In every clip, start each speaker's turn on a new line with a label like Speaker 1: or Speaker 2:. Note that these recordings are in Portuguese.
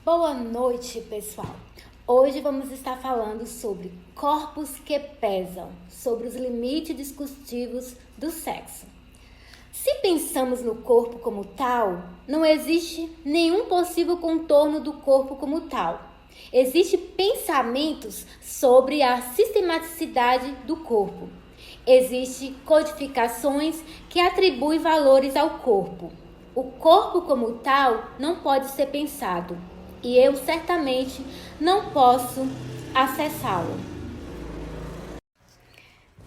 Speaker 1: Boa noite, pessoal! Hoje vamos estar falando sobre corpos que pesam, sobre os limites discursivos do sexo. Se pensamos no corpo como tal, não existe nenhum possível contorno do corpo como tal. Existem pensamentos sobre a sistematicidade do corpo. Existem codificações que atribuem valores ao corpo. O corpo como tal não pode ser pensado. E eu certamente não posso acessá-lo.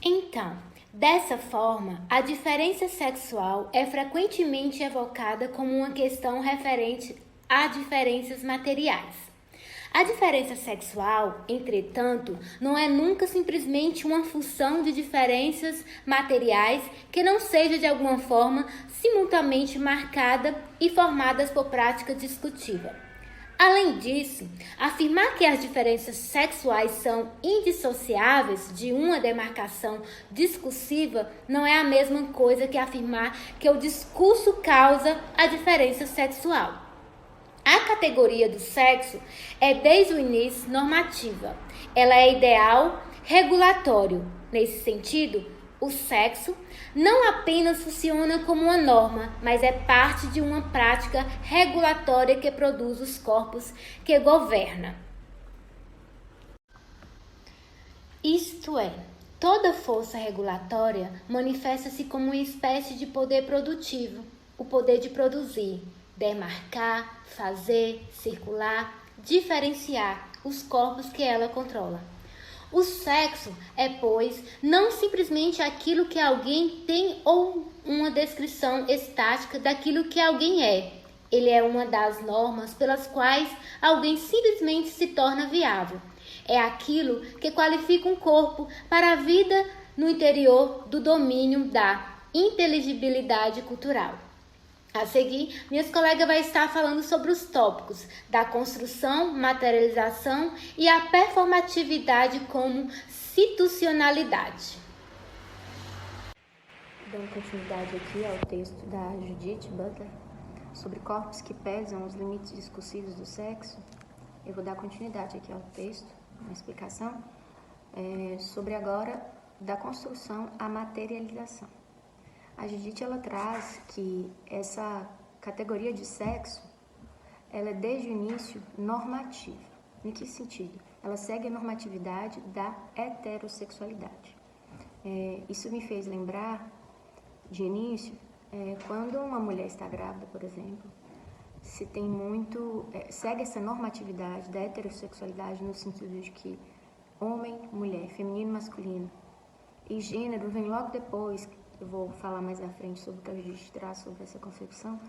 Speaker 1: Então, dessa forma, a diferença sexual é frequentemente evocada como uma questão referente a diferenças materiais. A diferença sexual, entretanto, não é nunca simplesmente uma função de diferenças materiais que não seja de alguma forma simultaneamente marcada e formadas por prática discutiva. Além disso, afirmar que as diferenças sexuais são indissociáveis de uma demarcação discursiva não é a mesma coisa que afirmar que o discurso causa a diferença sexual. A categoria do sexo é desde o início normativa. Ela é ideal regulatório. Nesse sentido, o sexo não apenas funciona como uma norma, mas é parte de uma prática regulatória que produz os corpos que governa. Isto é, toda força regulatória manifesta-se como uma espécie de poder produtivo, o poder de produzir, demarcar, fazer, circular, diferenciar os corpos que ela controla. O sexo é, pois, não simplesmente aquilo que alguém tem ou uma descrição estática daquilo que alguém é. Ele é uma das normas pelas quais alguém simplesmente se torna viável. É aquilo que qualifica um corpo para a vida no interior do domínio da inteligibilidade cultural. A seguir, minhas colegas vão estar falando sobre os tópicos da construção, materialização e a performatividade como institucionalidade.
Speaker 2: Dando continuidade aqui ao texto da Judith Butler sobre corpos que pesam os limites discursivos do sexo, eu vou dar continuidade aqui ao texto, uma explicação sobre agora da construção à materialização. A Judith ela traz que essa categoria de sexo ela é desde o início normativa. Em que sentido? Ela segue a normatividade da heterossexualidade. Isso me fez lembrar de início quando uma mulher está grávida, por exemplo, se tem muito segue essa normatividade da heterossexualidade no sentido de que homem, mulher, feminino, masculino e gênero vem logo depois. Eu vou falar mais à frente sobre o que a gente traz sobre essa concepção,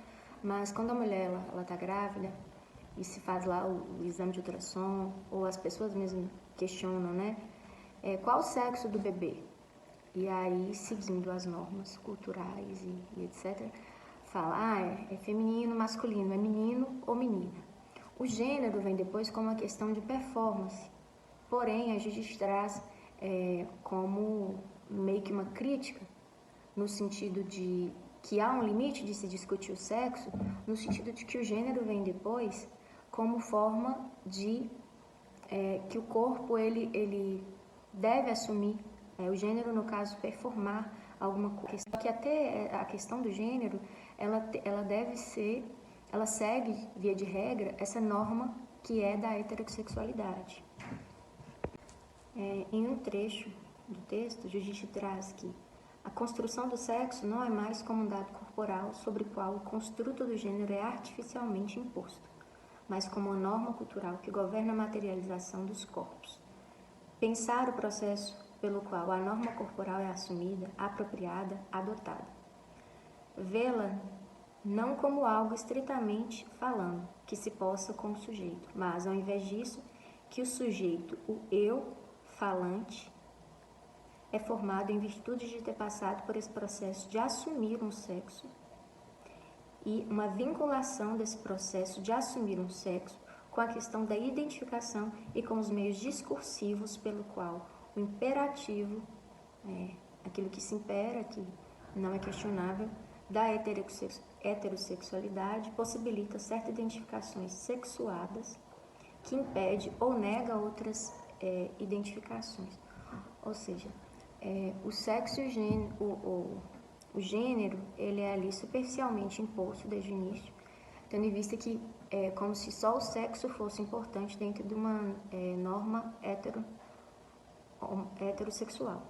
Speaker 2: mas quando a mulher ela está grávida e se faz lá o exame de ultrassom, ou as pessoas mesmo questionam, né? Qual o sexo do bebê? E aí, seguindo as normas culturais e etc., fala, é feminino, masculino, é menino ou menina. O gênero vem depois como uma questão de performance, porém a gente traz como meio que uma crítica, no sentido de que há um limite de se discutir o sexo, no sentido de que o gênero vem depois como forma de que o corpo ele deve assumir, o gênero no caso performar alguma coisa. Que até a questão do gênero ela deve ser, ela segue via de regra essa norma que é da heterossexualidade. Em um trecho do texto, Judith traz que a construção do sexo não é mais como um dado corporal sobre o qual o construto do gênero é artificialmente imposto, mas como uma norma cultural que governa a materialização dos corpos. Pensar o processo pelo qual a norma corporal é assumida, apropriada, adotada. Vê-la não como algo estritamente falando, que se possa com o sujeito, mas, ao invés disso, que o sujeito, o eu falante, é formado em virtude de ter passado por esse processo de assumir um sexo e uma vinculação desse processo de assumir um sexo com a questão da identificação e com os meios discursivos pelo qual o imperativo, aquilo que se impera, que não é questionável, da heterossexualidade possibilita certas identificações sexuadas que impede ou nega outras identificações. Ou seja, o sexo e o gênero, ele é ali superficialmente imposto desde o início, tendo em vista que é como se só o sexo fosse importante dentro de uma norma heterossexual.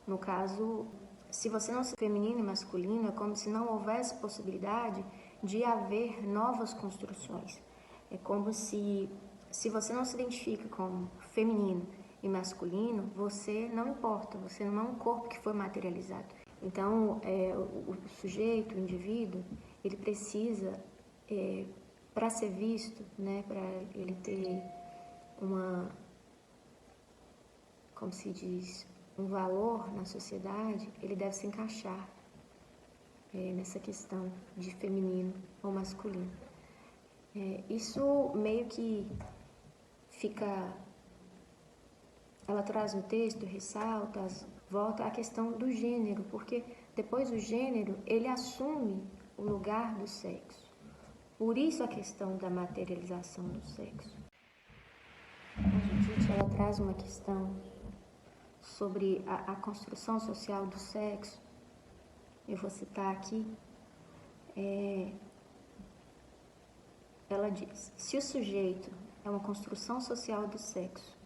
Speaker 2: No caso, se você não se feminino e masculino, é como se não houvesse possibilidade de haver novas construções. É como se você não se identifica como feminino e masculino, você não importa, você não é um corpo que foi materializado. Então, o sujeito, o indivíduo, ele precisa, para ser visto, né, para ele ter como se diz, um valor na sociedade, ele deve se encaixar nessa questão de feminino ou masculino. Isso meio que fica... Ela traz no texto, ressalta, volta à questão do gênero, porque depois o gênero, ele assume o lugar do sexo. Por isso a questão da materialização do sexo. A Judith, ela traz uma questão sobre a construção social do sexo. Eu vou citar aqui. Ela diz: se o sujeito é uma construção social do sexo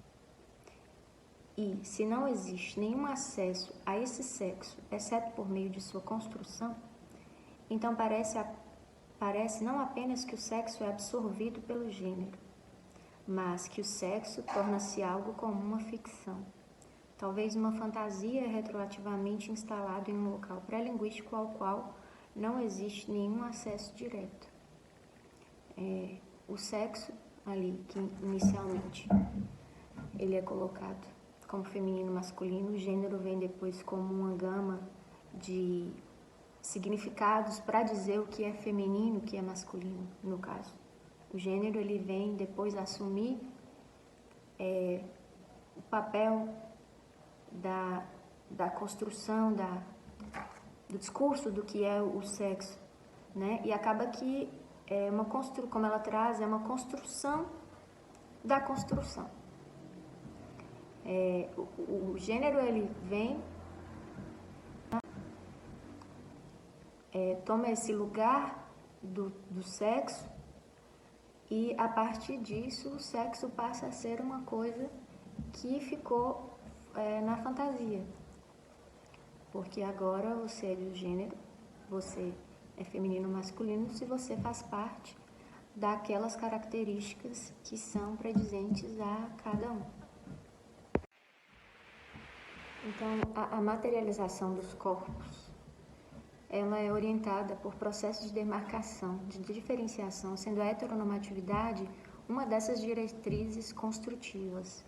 Speaker 2: e se não existe nenhum acesso a esse sexo, exceto por meio de sua construção, então parece não apenas que o sexo é absorvido pelo gênero, mas que o sexo torna-se algo como uma ficção. Talvez uma fantasia retroativamente instalada em um local pré-linguístico ao qual não existe nenhum acesso direto. O sexo ali, que inicialmente ele é colocado como feminino, masculino, o gênero vem depois como uma gama de significados para dizer o que é feminino, o que é masculino, no caso. O gênero, ele vem depois assumir o papel da construção, do discurso do que é o sexo, né? E acaba que como ela traz, é uma construção da construção. O gênero, ele vem, toma esse lugar do sexo e a partir disso o sexo passa a ser uma coisa que ficou na fantasia, porque agora você é do gênero, você é feminino ou masculino se você faz parte daquelas características que são predizentes a cada um. Então, a materialização dos corpos, ela é orientada por processos de demarcação, de diferenciação, sendo a heteronormatividade uma dessas diretrizes construtivas,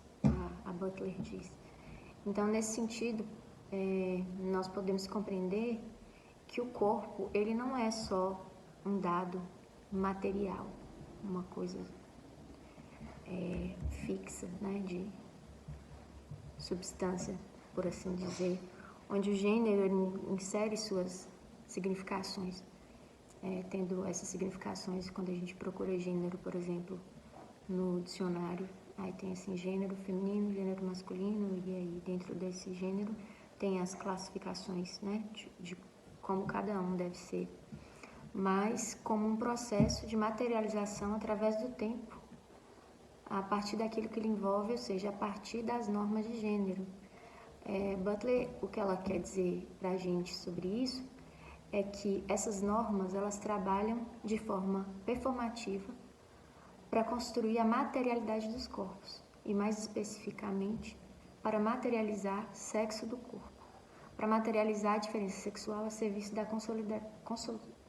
Speaker 2: a Butler diz. Então, nesse sentido, nós podemos compreender que o corpo, ele não é só um dado material, uma coisa fixa, né, de substância, por assim dizer, onde o gênero insere suas significações, tendo essas significações, quando a gente procura gênero, por exemplo, no dicionário, aí tem assim, gênero feminino, gênero masculino, e aí dentro desse gênero tem as classificações, né, de como cada um deve ser, mas como um processo de materialização através do tempo, a partir daquilo que ele envolve, ou seja, a partir das normas de gênero. Butler, o que ela quer dizer para a gente sobre isso é que essas normas, elas trabalham de forma performativa para construir a materialidade dos corpos e, mais especificamente, para materializar sexo do corpo, para materializar a diferença sexual a serviço da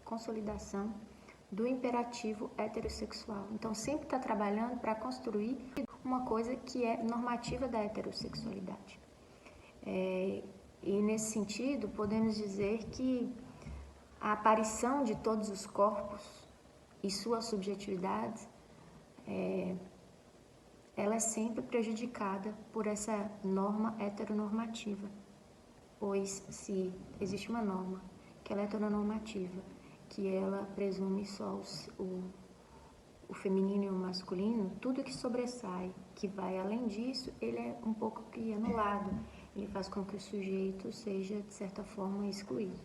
Speaker 2: consolidação do imperativo heterossexual. Então, sempre está trabalhando para construir uma coisa que é normativa da heterossexualidade. E nesse sentido, podemos dizer que a aparição de todos os corpos e suas subjetividades, ela é sempre prejudicada por essa norma heteronormativa, pois se existe uma norma que ela é heteronormativa, que ela presume só o feminino e o masculino, tudo que sobressai, que vai além disso, ele é um pouco que anulado. Ele faz com que o sujeito seja, de certa forma, excluído.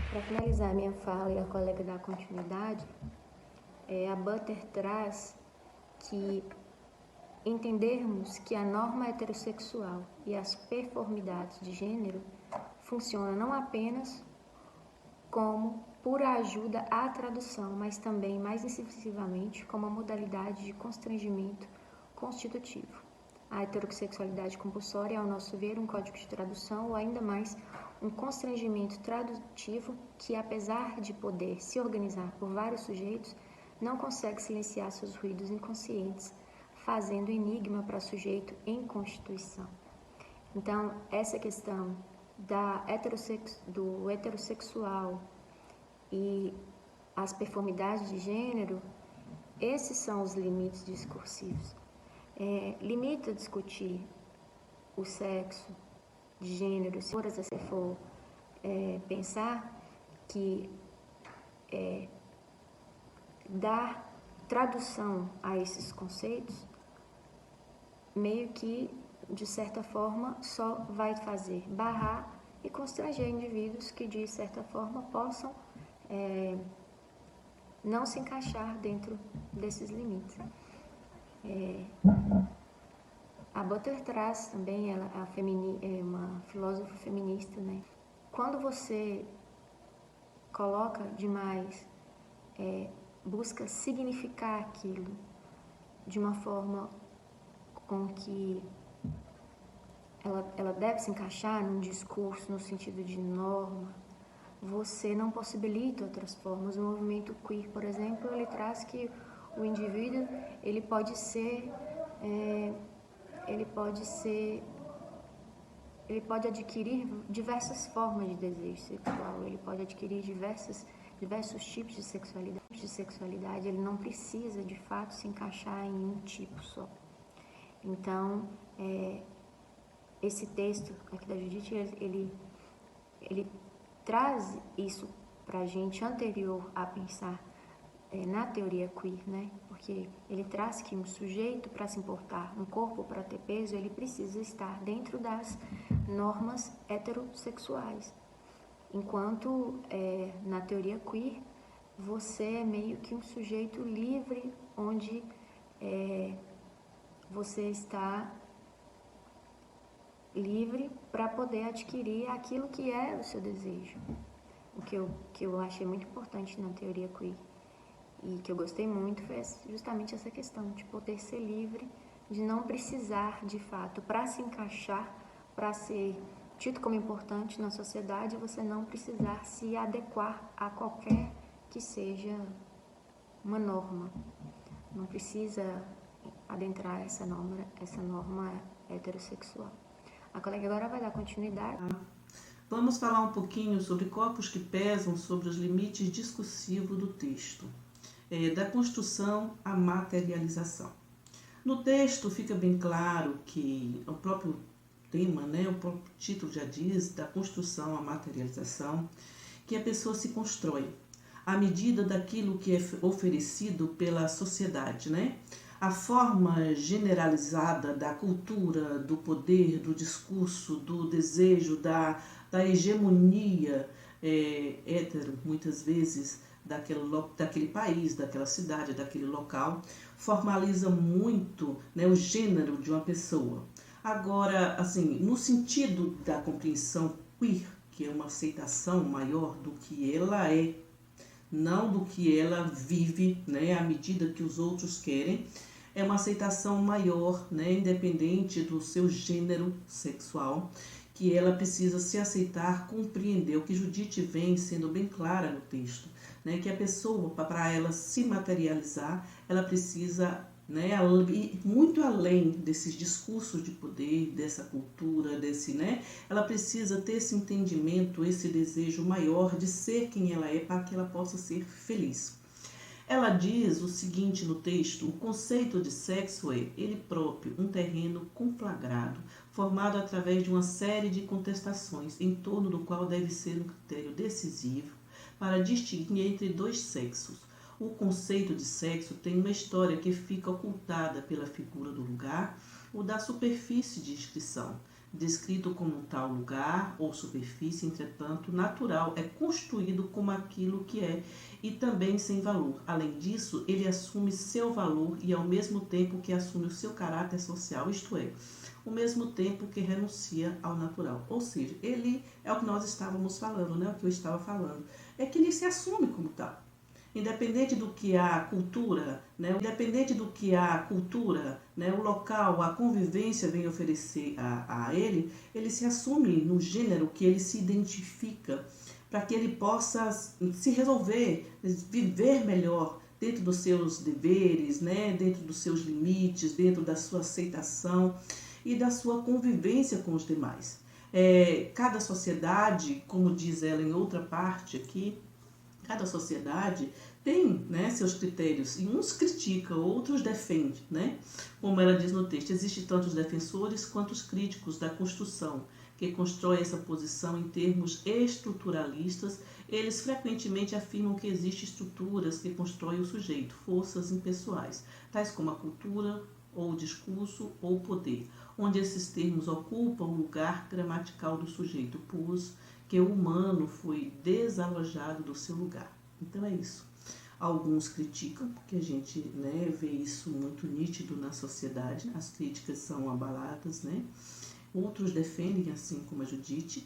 Speaker 2: Para finalizar a minha fala e a colega dar continuidade, a Butler traz que entendermos que a norma heterossexual e as performidades de gênero funcionam não apenas como pura ajuda à tradução, mas também, mais incisivamente, como uma modalidade de constrangimento constitutivo. A heterossexualidade compulsória é, ao nosso ver, um código de tradução ou, ainda mais, um constrangimento tradutivo que, apesar de poder se organizar por vários sujeitos, não consegue silenciar seus ruídos inconscientes, fazendo enigma para sujeito em constituição. Então, essa questão do heterossexual e as performidades de gênero, esses são os limites discursivos. Limita discutir o sexo de gênero, se você for pensar que dar tradução a esses conceitos meio que, de certa forma, só vai fazer barrar e constranger indivíduos que, de certa forma, possam não se encaixar dentro desses limites. A Butler traz também, ela é uma filósofa feminista, né? Quando você coloca demais, busca significar aquilo de uma forma com que ela deve se encaixar num discurso no sentido de norma, você não possibilita outras formas. O movimento queer, por exemplo, ele traz que o indivíduo ele pode adquirir diversas formas de desejo sexual, ele pode adquirir diversos tipos de sexualidade, ele não precisa de fato se encaixar em um tipo só. Então, esse texto aqui da Judith, ele traz isso para a gente anterior a pensar na teoria queer, né? Porque ele traz que um sujeito, para se importar, um corpo para ter peso, ele precisa estar dentro das normas heterossexuais. Enquanto na teoria queer, você é meio que um sujeito livre, onde você está livre para poder adquirir aquilo que é o seu desejo. O que eu achei muito importante na teoria queer e que eu gostei muito foi justamente essa questão de poder ser livre, de não precisar, de fato, para se encaixar, para ser tido como importante na sociedade, você não precisar se adequar a qualquer que seja uma norma. Não precisa adentrar essa norma heterossexual. A colega agora vai dar continuidade.
Speaker 3: Vamos falar um pouquinho sobre corpos que pesam, sobre os limites discursivos do texto, da construção à materialização. No texto fica bem claro que o próprio tema, o próprio título já diz, da construção à materialização, que a pessoa se constrói à medida daquilo que é oferecido pela sociedade, A forma generalizada da cultura, do poder, do discurso, do desejo, da hegemonia hétero, muitas vezes, daquele país, daquela cidade, daquele local, formaliza muito o gênero de uma pessoa. Agora, assim, no sentido da compreensão queer, que é uma aceitação maior do que ela é, não do que ela vive, à medida que os outros querem, é uma aceitação maior, independente do seu gênero sexual, que ela precisa se aceitar, compreender. O que Judith vem sendo bem clara no texto, que a pessoa, para ela se materializar, ela precisa ir muito além desses discursos de poder, dessa cultura, ela precisa ter esse entendimento, esse desejo maior de ser quem ela é, para que ela possa ser feliz. Ela diz o seguinte no texto: o conceito de sexo é, ele próprio, um terreno conflagrado, formado através de uma série de contestações, em torno do qual deve ser um critério decisivo para distinguir entre dois sexos. O conceito de sexo tem uma história que fica ocultada pela figura do lugar ou da superfície de inscrição. Descrito como tal lugar ou superfície, entretanto, natural, é constituído como aquilo que é e também sem valor. Além disso, ele assume seu valor e ao mesmo tempo que assume o seu caráter social, isto é, ao mesmo tempo que renuncia ao natural. Ou seja, ele é o que nós estávamos falando, né? O que eu estava falando. É que ele se assume como tal. Independente do que a cultura, né, o local, a convivência vem oferecer a ele, ele se assume no gênero que ele se identifica, para que ele possa se resolver, viver melhor dentro dos seus deveres, né, dentro dos seus limites, dentro da sua aceitação e da sua convivência com os demais. Cada sociedade, como diz ela em outra parte aqui, cada sociedade tem, né, seus critérios, e uns criticam, outros defendem, né? Como ela diz no texto, existem tanto os defensores quanto os críticos da construção, que constrói essa posição em termos estruturalistas. Eles frequentemente afirmam que existem estruturas que constroem o sujeito, forças impessoais, tais como a cultura, ou o discurso, ou o poder, onde esses termos ocupam o lugar gramatical do sujeito, pois que o humano foi desalojado do seu lugar. Então é isso. Alguns criticam, porque a gente, né, vê isso muito nítido na sociedade, as críticas são abaladas, né? Outros defendem, assim como a Judith,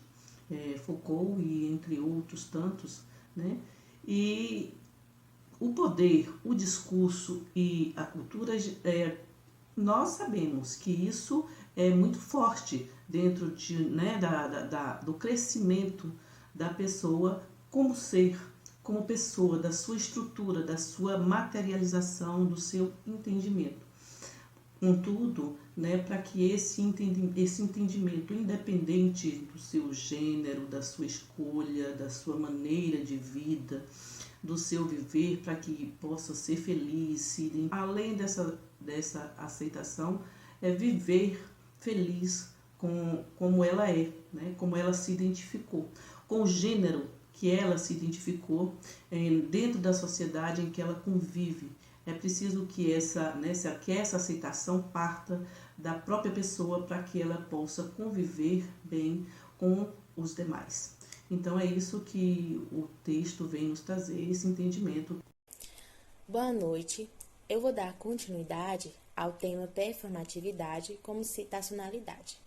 Speaker 3: Foucault e entre outros tantos, né? E o poder, o discurso e a cultura, nós sabemos que isso é muito forte dentro né, do crescimento da pessoa como ser, como pessoa, da sua estrutura, da sua materialização, do seu entendimento. Contudo, né, para que esse entendimento, independente do seu gênero, da sua escolha, da sua maneira de vida, do seu viver, para que possa ser feliz, além dessa aceitação, é viver feliz como ela é, né? Como ela se identificou, com o gênero que ela se identificou dentro da sociedade em que ela convive. É preciso que essa aceitação parta da própria pessoa para que ela possa conviver bem com os demais. Então é isso que o texto vem nos trazer, esse entendimento.
Speaker 4: Boa noite. Eu vou dar continuidade ao tema performatividade como citacionalidade.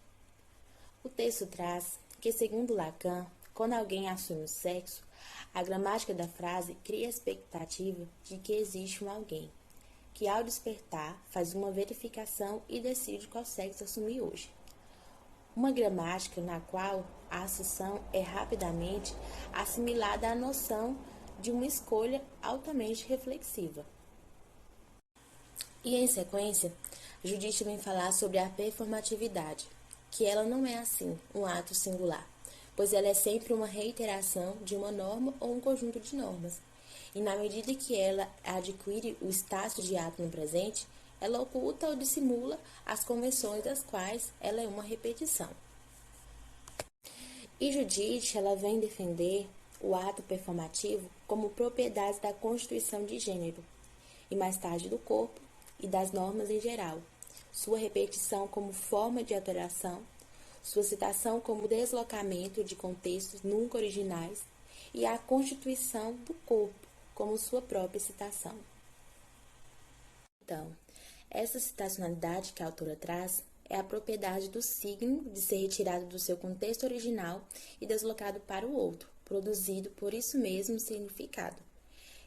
Speaker 4: O texto traz que, segundo Lacan, quando alguém assume o sexo, a gramática da frase cria a expectativa de que existe um alguém, que ao despertar faz uma verificação e decide qual sexo assumir hoje. Uma gramática na qual a assunção é rapidamente assimilada à noção de uma escolha altamente reflexiva. E em sequência, Judith vem falar sobre a performatividade, que ela não é assim, um ato singular, pois ela é sempre uma reiteração de uma norma ou um conjunto de normas. E na medida que ela adquire o status de ato no presente, ela oculta ou dissimula as convenções das quais ela é uma repetição. E Judith, ela vem defender o ato performativo como propriedade da constituição de gênero, e mais tarde do corpo e das normas em geral, sua repetição como forma de alteração, sua citação como deslocamento de contextos nunca originais e a constituição do corpo como sua própria citação. Então, essa citacionalidade que a autora traz é a propriedade do signo de ser retirado do seu contexto original e deslocado para o outro, produzido por isso mesmo significado.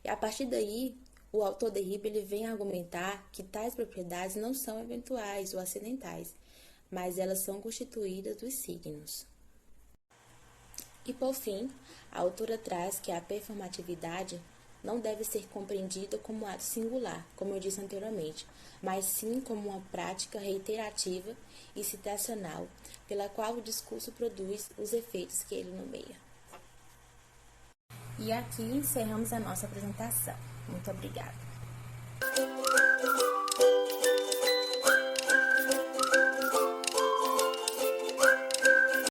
Speaker 4: E a partir daí, o autor Derrida ele vem argumentar que tais propriedades não são eventuais ou acidentais, mas elas são constituídas dos signos. E por fim, a autora traz que a performatividade não deve ser compreendida como ato singular, como eu disse anteriormente, mas sim como uma prática reiterativa e citacional, pela qual o discurso produz os efeitos que ele nomeia. E aqui encerramos a nossa apresentação. Muito obrigada.